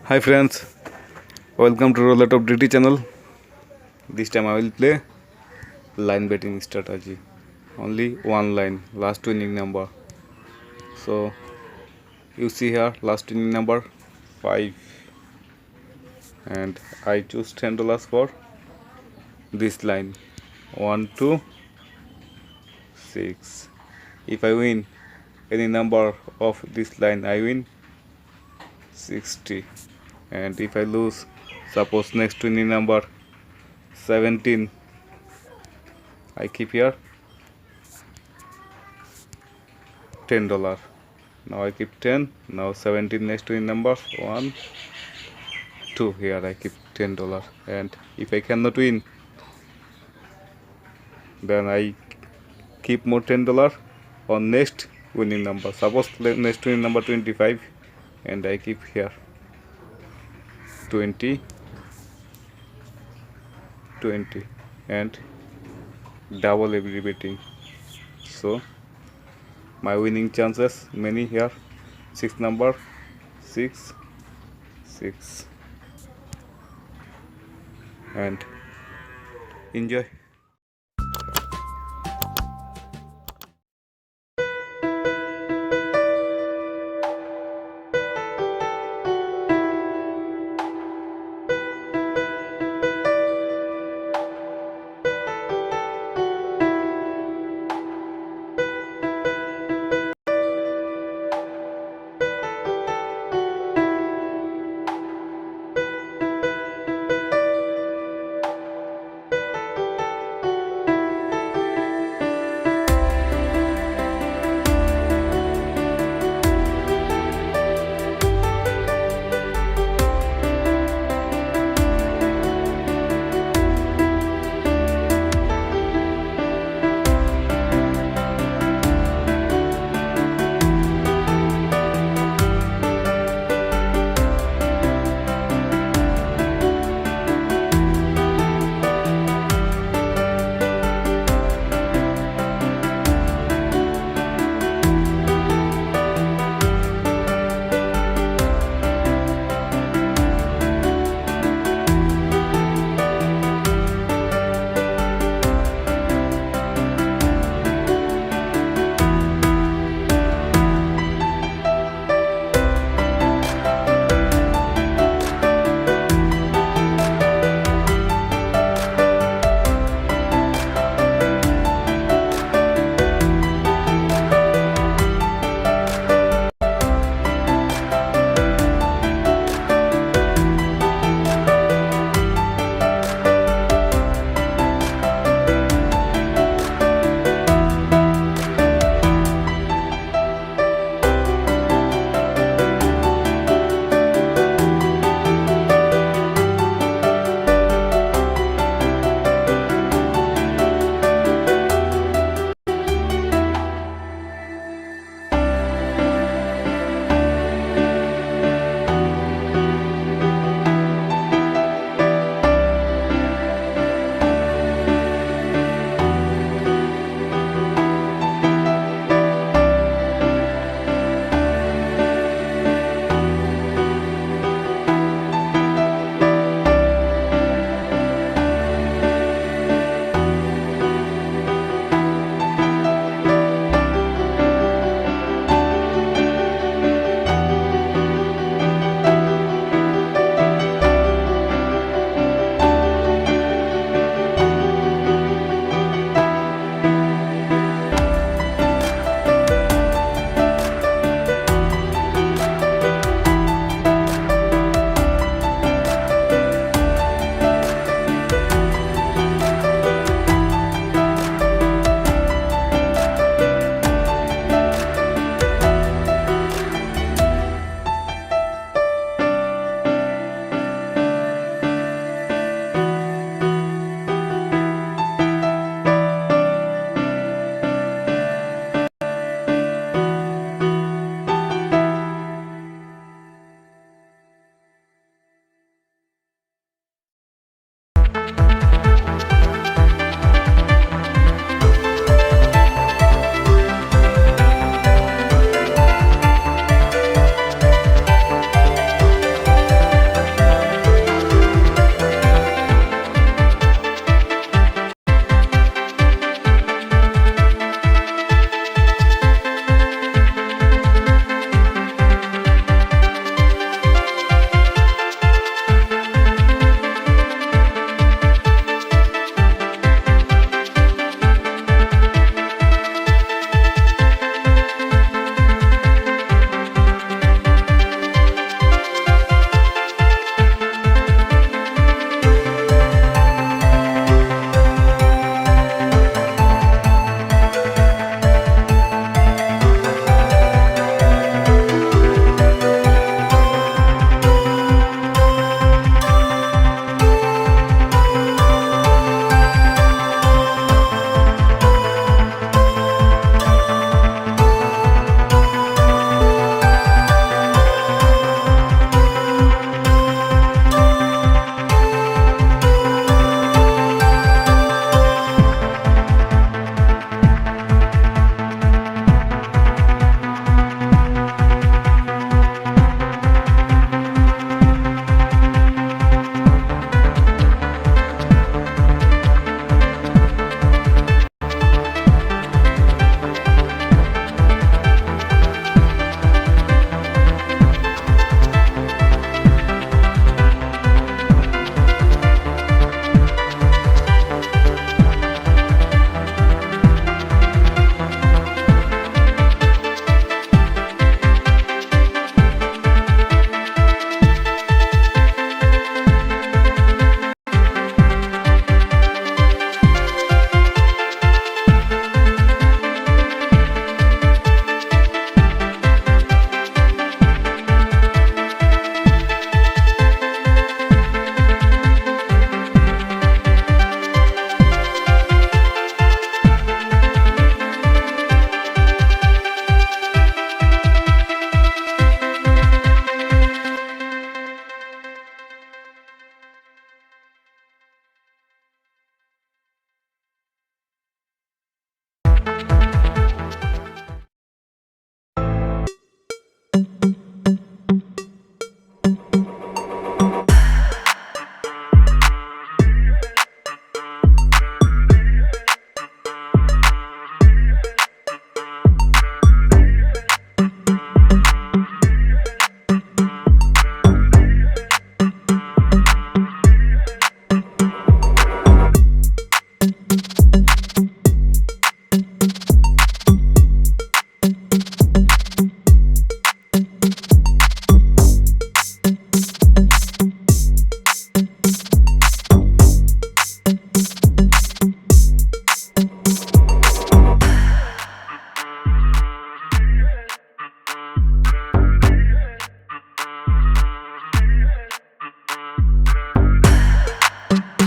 Hi friends, welcome to Roulette of DT channel. This time I will play line betting strategy. Only one line, last winning number. So you see here last winning number 5 and I choose $10 for this line 1 2 6. If I win any number of this line I win 60, and if I lose, suppose next winning number 17, I keep here $10. Now I keep 10. Now 17 next to in numbers 1 2. Here I keep $10, and if I cannot win, then I keep more $10 on next winning number. Suppose next winning number 25, and I keep here 20 20 and double every betting. So my winning chances many here. 6 number 6 6, and enjoy.